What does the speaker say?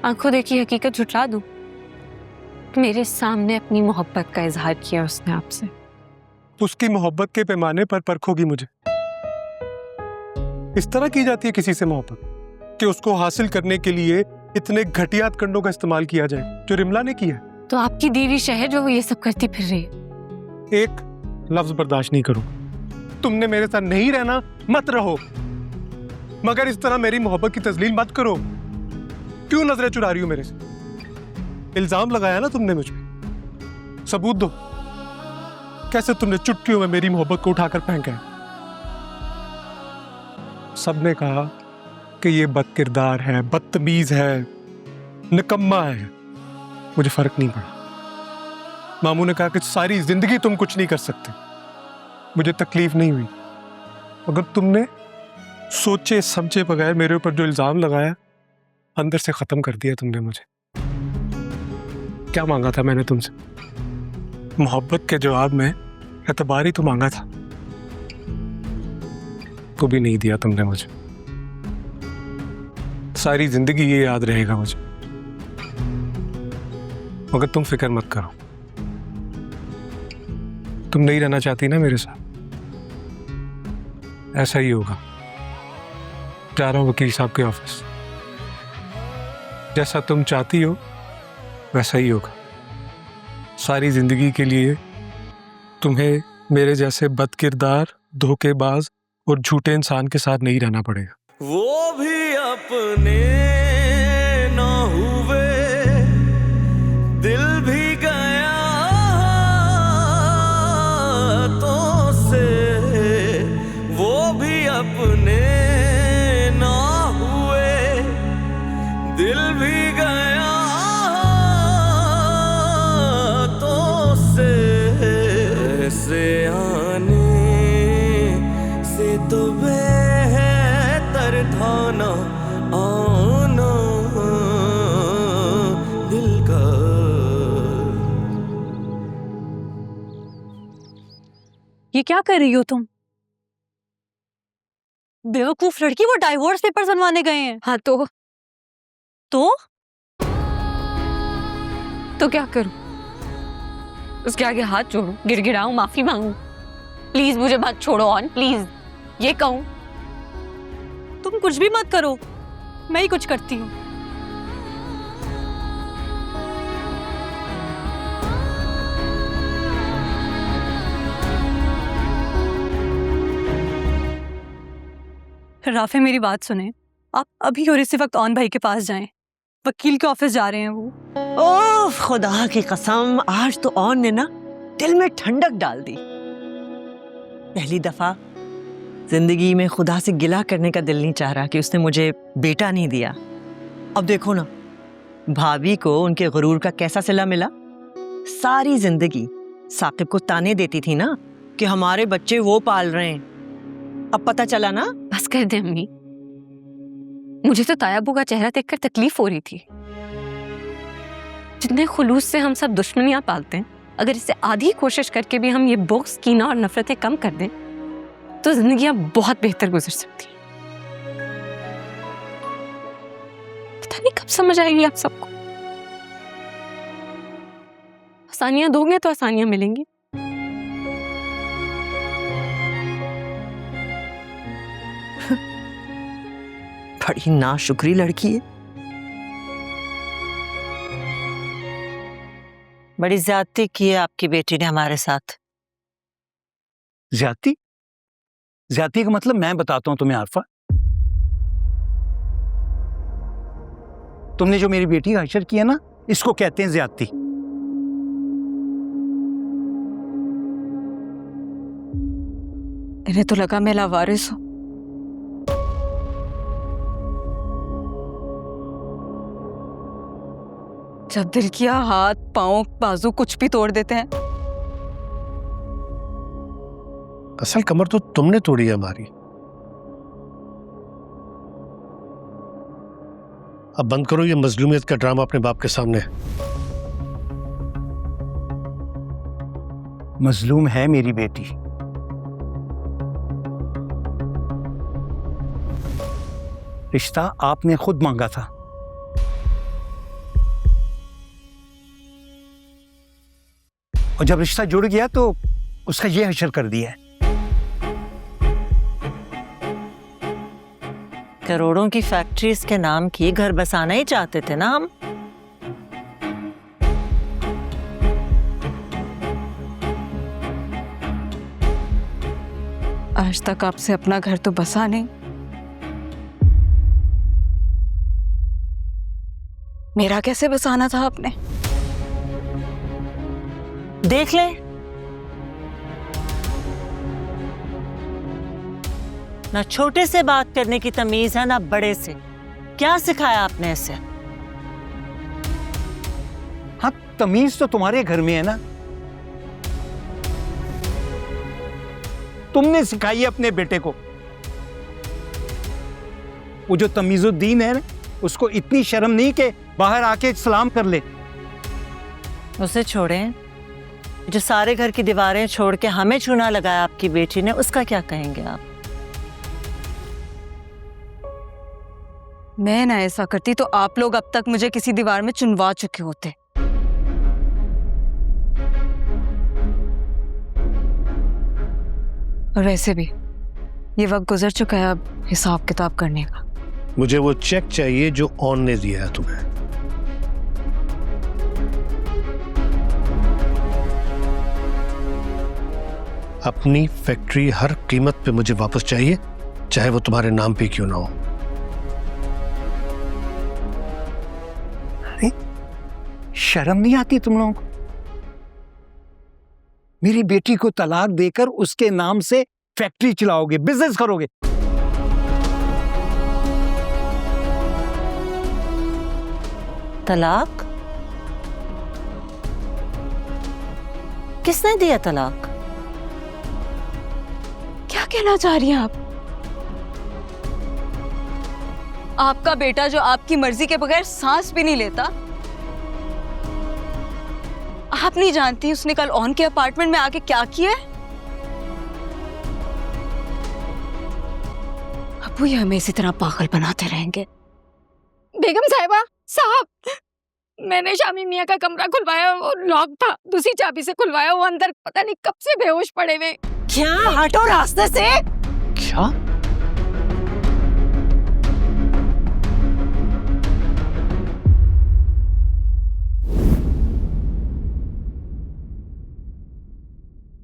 आंखों देखी हकीकत झुठला दूं? मेरे सामने अपनी मोहब्बत का इजहार किया उसने आपसे। उसकी मोहब्बत के पैमाने पर परखोगी मुझे? इस तरह की जाती है किसी से मोहब्बत कि उसको हासिल करने के लिए इतने घटिया कंडों का इस्तेमाल किया जाए जो रिमला ने किया है? तो आपकी दीवी शहर जो वो ये सब करती फिर रही है। एक लफ्ज बर्दाश्त नहीं करूं। तुमने मेरे साथ नहीं रहना, मत रहो, मगर इस तरह मेरी मोहब्बत की तजलील मत करो। क्यों नजरें चुरा रही हो मेरे से? इल्जाम लगाया ना तुमने मुझ पे, सबूत दो। कैसे तुमने चुटकियों में मेरी मोहब्बत को उठाकर फेंका है? सबने कहा कि ये बदकिरदार है, बदतमीज है, निकम्मा है। मुझे फर्क नहीं पड़ा। मामू ने कहा कि सारी जिंदगी तुम कुछ नहीं कर सकते। मुझे तकलीफ नहीं हुई, मगर तुमने सोचे समझे बगैर मेरे ऊपर जो इल्जाम लगाया, अंदर से खत्म कर दिया तुमने मुझे। क्या मांगा था मैंने तुमसे? मोहब्बत के जवाब में एतबार ही तो मांगा था, तो भी नहीं दिया तुमने मुझे। सारी जिंदगी ये याद रहेगा मुझे। मगर तुम फिक्र मत करो, तुम नहीं रहना चाहती ना मेरे साथ, ऐसा ही होगा। जा रहा हूं वकील साहब के ऑफिस। जैसा तुम चाहती हो वैसा ही होगा। सारी जिंदगी के लिए तुम्हें मेरे जैसे बदकिरदार, धोखेबाज और झूठे इंसान के साथ नहीं रहना पड़ेगा। वो भी अपने ना हुए, दिल भी गया तो से, वो भी अपने ना हुए, दिल भी गया तो से आने से तो बेहतर था ना आना दिल का। ये क्या कर रही हो तुम? बेवकूफ लड़की, वो डाइवोर्स पेपर्स बनवाने गए हैं। हाँ तो क्या करूं? उसके आगे हाथ जोड़ूं, गिड़गिड़ाऊं, माफी मांगूं? प्लीज मुझे मत छोड़ो ऑन, प्लीज ये कहूं? तुम कुछ भी मत करो, मैं ही कुछ करती हूँ। राफे मेरी बात सुने, आप अभी और इसी वक्त ऑन भाई के पास जाएं। वकील के ऑफिस जा रहे हैं वो। ओह खुदा की कसम, आज तो ऑन ने ना दिल में ठंडक डाल दी। पहली दफा जिंदगी में खुदा से गिला करने का दिल नहीं चाह रहा कि उसने मुझे बेटा नहीं दिया। अब देखो ना, भाभी को उनके गुरूर का कैसा सिला मिला। सारी जिंदगी साकिब को ताने देती थी ना कि हमारे बच्चे वो पाल रहे हैं। अब पता चला ना। बस कर दे अम्मी, मुझे तो तायाबू का चेहरा देखकर तकलीफ हो रही थी। जितने खुलूस से हम सब दुश्मनियां पालते हैं, अगर इसे आधी कोशिश करके भी हम ये बुग्स, कीना और नफरतें कम कर दें तो जिंदगियां बहुत बेहतर गुजर सकती हैं। पता नहीं कब समझ आएगी आप सबको। आसानियां दोगे तो आसानियां मिलेंगी। बड़ी नाशुक्री लड़की है, बड़ी ज्यादती की है आपकी बेटी ने हमारे साथ। ज्यादती? ज्यादती का मतलब मैं बताता हूं तुम्हें आरफा। तुमने जो मेरी बेटी का हशर किया ना, इसको कहते हैं ज्यादती। इन्हें तो लगा मैं लावारिस हूं। जब दिल किया हाथ, पांव, बाजू कुछ भी तोड़ देते हैं। असल कमर तो तुमने तोड़ी है हमारी। अब बंद करो ये मजलूमियत का ड्रामा अपने बाप के सामने। मजलूम है मेरी बेटी। रिश्ता आपने खुद मांगा था। और जब रिश्ता जुड़ गया तो उसका ये हशर कर दिया है। करोड़ों की फैक्ट्रीज के नाम की घर बसाना ही चाहते थे ना हम। आज तक आपसे अपना घर तो बसा नहीं, मेरा कैसे बसाना था आपने? देख ले, ना छोटे से बात करने की तमीज है ना बड़े से। क्या सिखाया आपने इसे? हाँ, तमीज तो तुम्हारे घर में है ना, तुमने सिखाई है अपने बेटे को। वो जो तमीजुद्दीन है ना, उसको इतनी शर्म नहीं कि बाहर आके सलाम कर ले। उसे छोड़ें, जो सारे घर की दीवारें छोड़ के हमें चूना लगाया आपकी बेटी ने, उसका क्या कहेंगे आप? मैं ना ऐसा करती तो आप लोग अब तक मुझे किसी दीवार में चुनवा चुके होते। और वैसे भी ये वक्त गुजर चुका है अब हिसाब किताब करने का। मुझे वो चेक चाहिए जो ऑन ने दिया है तुम्हें। अपनी फैक्ट्री हर कीमत पे मुझे वापस चाहिए, चाहे वो तुम्हारे नाम पे क्यों ना हो। शर्म नहीं आती तुम लोगों को? मेरी बेटी को तलाक देकर उसके नाम से फैक्ट्री चलाओगे, बिजनेस करोगे? तलाक? किसने दिया तलाक? क्या कहना चाह रही हैं आप? आपका बेटा जो आपकी मर्जी के बगैर सांस भी नहीं लेता, आप नहीं जानती उसने कल ऑन के अपार्टमेंट में आके क्या किया है? अबू ये हमें इसी तरह पागल बनाते रहेंगे। बेगम साहिबा साहब, मैंने शामी मियाँ का कमरा खुलवाया, वो लॉक था, दूसरी चाबी से खुलवाया, वो अंदर पता नहीं कब से बेहोश पड़े हुए। क्या? हटो रास्ते से। क्या?